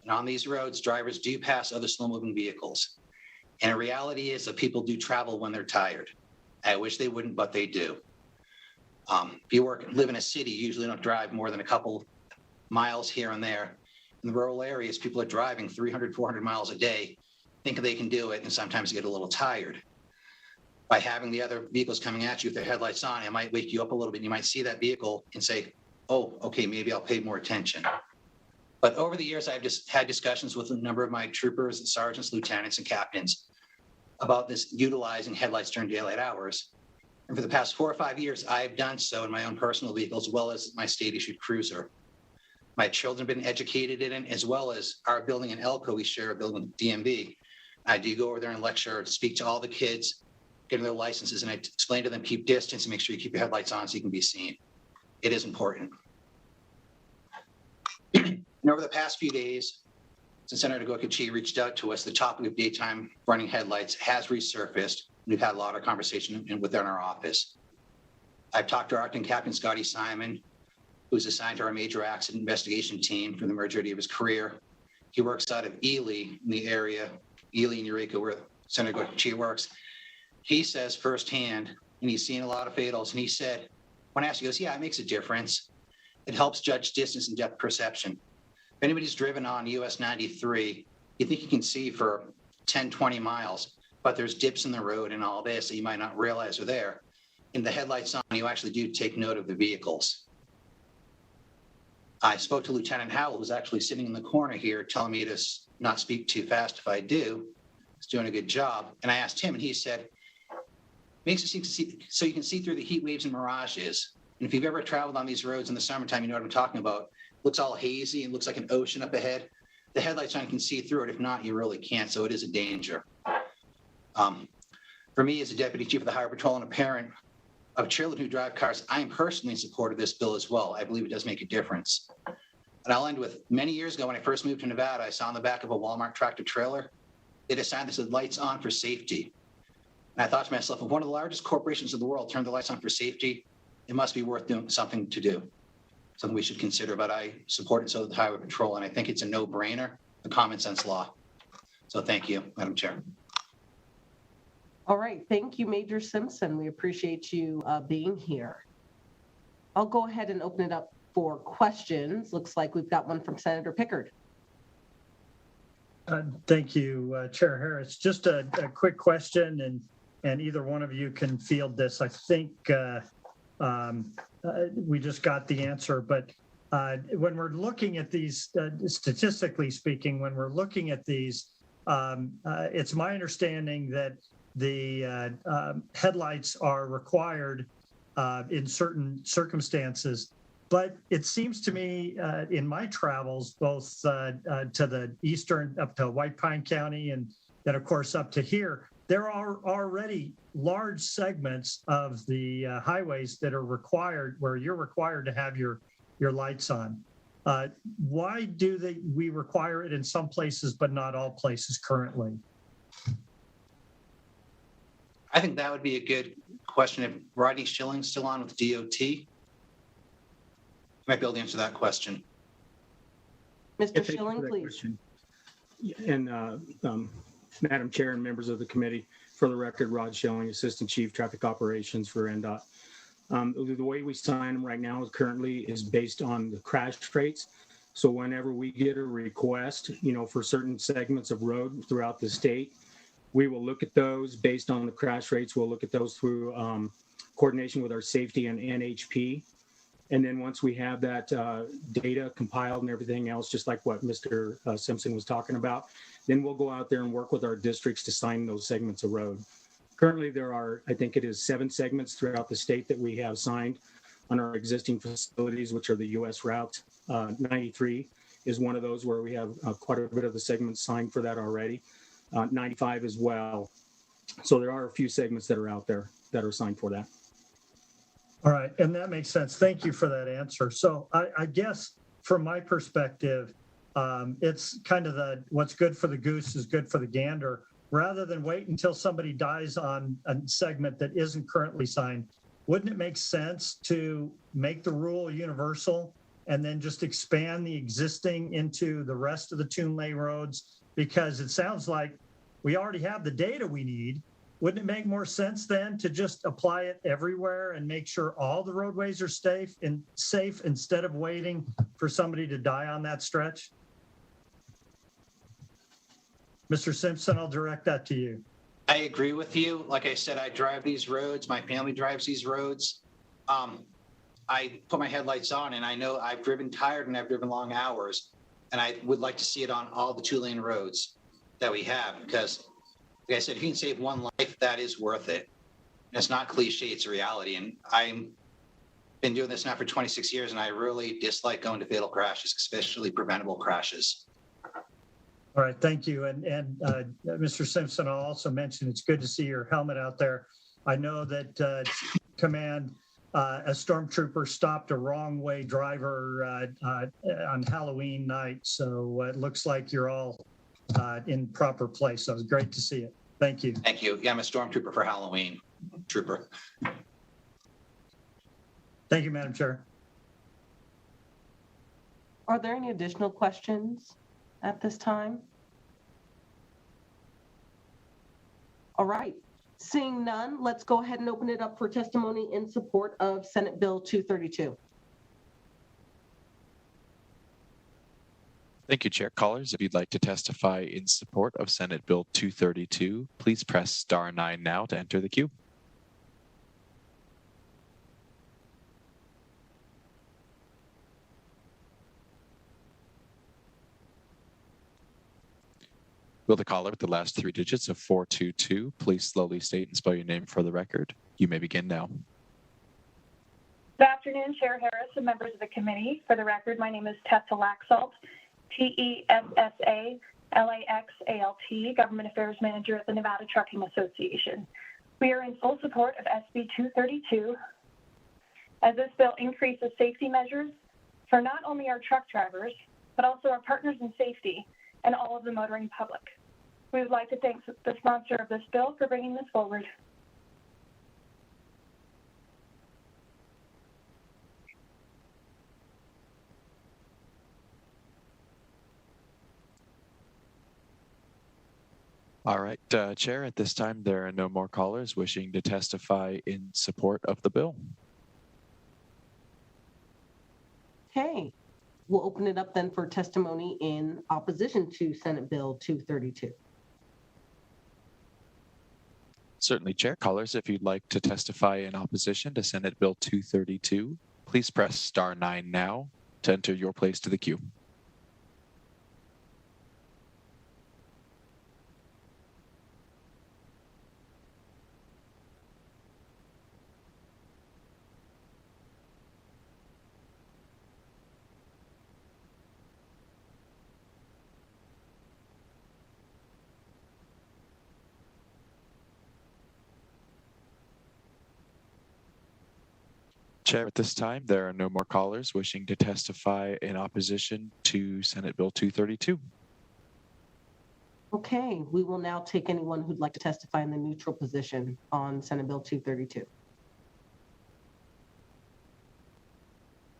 And on these roads, drivers do pass other slow-moving vehicles. And the reality is that people do travel when they're tired. I wish they wouldn't, but they do. If you live in a city, you usually don't drive more than a couple miles here and there. In the rural areas, people are driving 300, 400 miles a day, think they can do it, and sometimes get a little tired. By having the other vehicles coming at you with their headlights on, it might wake you up a little bit. You might see that vehicle and say, oh, okay, maybe I'll pay more attention. But over the years, I've just had discussions with a number of my troopers, sergeants, lieutenants, and captains about this utilizing headlights during daylight hours. And for the past 4 or 5 years, I've done so in my own personal vehicle, as well as my state-issued cruiser. My children have been educated in it, as well as our building in Elko, we share a building with DMV. I do go over there and lecture, speak to all the kids, getting their licenses, and I explain to them, keep distance and make sure you keep your headlights on so you can be seen. It is important. And over the past few days, since Senator Gokachi reached out to us, the topic of daytime running headlights has resurfaced. We've had a lot of conversation within our office. I've talked to our acting captain, Scotty Simon, who's assigned to our major accident investigation team for the majority of his career. He works out of Ely in the area, Ely and Eureka, where Senator Gokachi works. He says firsthand, and he's seen a lot of fatals, and he said, when asked, he goes, yeah, it makes a difference. It helps judge distance and depth perception. If anybody's driven on US 93, you think you can see for 10, 20 miles, but there's dips in the road and all this that you might not realize are there. And the headlights on, you actually do take note of the vehicles. I spoke to Lieutenant Howell, who's actually sitting in the corner here, telling me to not speak too fast if I do. He's doing a good job. And I asked him, and he said, makes it seem to see, so you can see through the heat waves and mirages. And if you've ever traveled on these roads in the summertime, you know what I'm talking about. It looks all hazy and looks like an ocean up ahead. The headlights on, you can see through it. If not, you really can't. So it is a danger. For me, as a deputy chief of the Highway Patrol and a parent of children who drive cars, I am personally in support of this bill as well. I believe it does make a difference. And I'll end with, many years ago when I first moved to Nevada, I saw on the back of a Walmart tractor trailer, they decided this said lights on for safety. And I thought to myself, if one of the largest corporations in the world turned the lights on for safety, it must be worth doing something to do, something we should consider. But I support it, so does the Highway Patrol, and I think it's a no-brainer, a common sense law. So thank you, Madam Chair. All right, thank you, Major Simpson. We appreciate you being here. I'll go ahead and open it up for questions. Looks like we've got one from Senator Pickard. Thank you, Chair Harris. Just a quick question, and either one of you can field this. I think we just got the answer, but when we're looking at these, statistically speaking, when we're looking at these, it's my understanding that the headlights are required in certain circumstances. But it seems to me in my travels, both to the eastern, up to White Pine County, and then of course up to here, there are already large segments of the highways that are required, where you're required to have your lights on. Why do we require it in some places but not all places currently? I think that would be a good question. If Rodney Schilling's still on with DOT, you might be able to answer that question. Mr. Schilling, please. And Madam Chair and members of the committee, for the record, Rod Schilling, Assistant Chief Traffic Operations for NDOT. The way we sign them right now currently is based on the crash rates. So whenever we get a request, for certain segments of road throughout the state, we will look at those based on the crash rates. We'll look at those through coordination with our safety and NHP. And then once we have that data compiled and everything else, just like what Mr. Simpson was talking about, then we'll go out there and work with our districts to sign those segments of road. Currently, there are, I think it is 7 segments throughout the state that we have signed on our existing facilities, which are the US route. 93 is one of those where we have quite a bit of the segments signed for that already. 95 as well. So there are a few segments that are out there that are signed for that. All right, and that makes sense. Thank you for that answer. So I guess from my perspective, it's kind of what's good for the goose is good for the gander. Rather than wait until somebody dies on a segment that isn't currently signed, wouldn't it make sense to make the rule universal and then just expand the existing into the rest of the two-lane roads? Because it sounds like we already have the data we need. Wouldn't it make more sense then to just apply it everywhere and make sure all the roadways are safe instead of waiting for somebody to die on that stretch? Mr. Simpson, I'll direct that to you. I agree with you. Like I said, I drive these roads. My family drives these roads. I put my headlights on, and I know I've driven tired and I've driven long hours, and I would like to see it on all the two-lane roads that we have, because like I said, if you can save one life, that is worth it. And it's not cliche, it's a reality. And I've been doing this now for 26 years, and I really dislike going to fatal crashes, especially preventable crashes. All right, thank you. And Mr. Simpson, I'll also mention it's good to see your helmet out there. I know that Command, a stormtrooper stopped a wrong way driver on Halloween night. So it looks like you're all in proper place. So it was great to see it. Thank you. Thank you. Yeah, I'm a stormtrooper for Halloween. Trooper. Thank you, Madam Chair. Are there any additional questions at this time? All right. Seeing none, let's go ahead and open it up for testimony in support of Senate Bill 232. Thank you, Chair. Callers, if you'd like to testify in support of Senate Bill 232, please press star 9 now to enter the queue. Will the caller with the last 3 digits of 422 please slowly state and spell your name for the record? You may begin now. Good afternoon, Chair Harris and members of the committee. For the record, my name is Tessa Laxalt, T-E-S-S-A-L-A-X-A-L-T, Government Affairs Manager at the Nevada Trucking Association. We are in full support of SB 232, as this bill increases safety measures for not only our truck drivers, but also our partners in safety and all of the motoring public. We would like to thank the sponsor of this bill for bringing this forward. All right, Chair, at this time, there are no more callers wishing to testify in support of the bill. Okay, we'll open it up then for testimony in opposition to Senate Bill 232. Certainly, Chair. Callers, if you'd like to testify in opposition to Senate Bill 232, please press star 9 now to enter your place to the queue. Chair, at this time, there are no more callers wishing to testify in opposition to Senate Bill 232. Okay, we will now take anyone who'd like to testify in the neutral position on Senate Bill 232.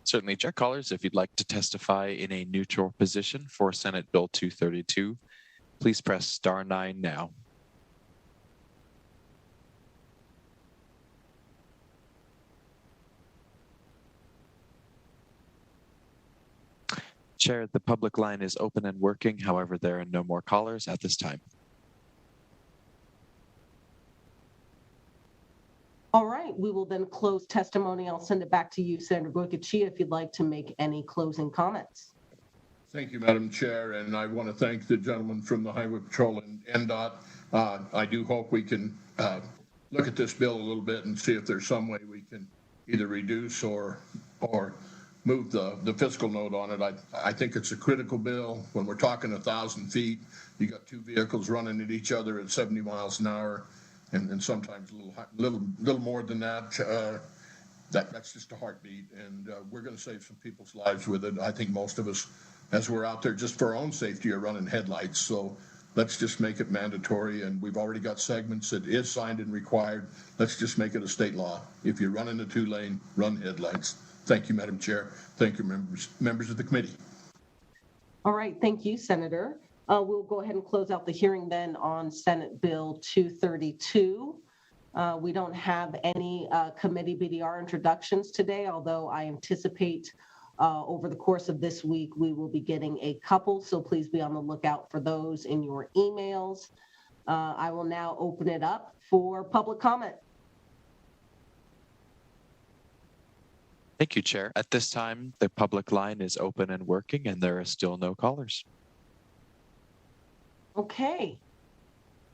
Certainly, Chair. Callers, if you'd like to testify in a neutral position for Senate Bill 232, please press star 9 now. Chair, the public line is open and working. However, there are no more callers at this time. All right, we will then close testimony. I'll send it back to you, Senator Goycochea, if you'd like to make any closing comments. Thank you, Madam Chair, and I want to thank the gentleman from the Highway Patrol and NDOT. I do hope we can look at this bill a little bit and see if there's some way we can either reduce or move the fiscal note on it. I think it's a critical bill. When we're talking 1,000 feet, you got two vehicles running at each other at 70 miles an hour, and sometimes a little more than that. That's just a heartbeat, and we're going to save some people's lives with it. I think most of us, as we're out there just for our own safety, are running headlights. So let's just make it mandatory, and we've already got segments that is signed and required. Let's just make it a state law. If you run in a 2-lane, run headlights. Thank you, Madam Chair. Thank you, members of the committee. All right, thank you, Senator. We'll go ahead and close out the hearing then on Senate Bill 232. We don't have any committee BDR introductions today, although I anticipate over the course of this week, we will be getting a couple, so please be on the lookout for those in your emails. I will now open it up for public comment. Thank you, Chair. At this time, the public line is open and working, and there are still no callers. Okay.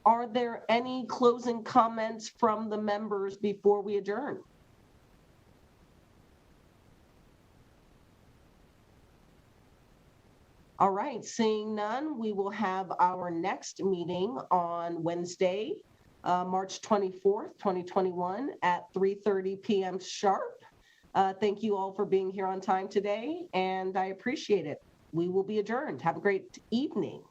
Are there any closing comments from the members before we adjourn? All right, seeing none, we will have our next meeting on Wednesday, March 24th, 2021 at 3:30 p.m. sharp. Thank you all for being here on time today, and I appreciate it. We will be adjourned. Have a great evening.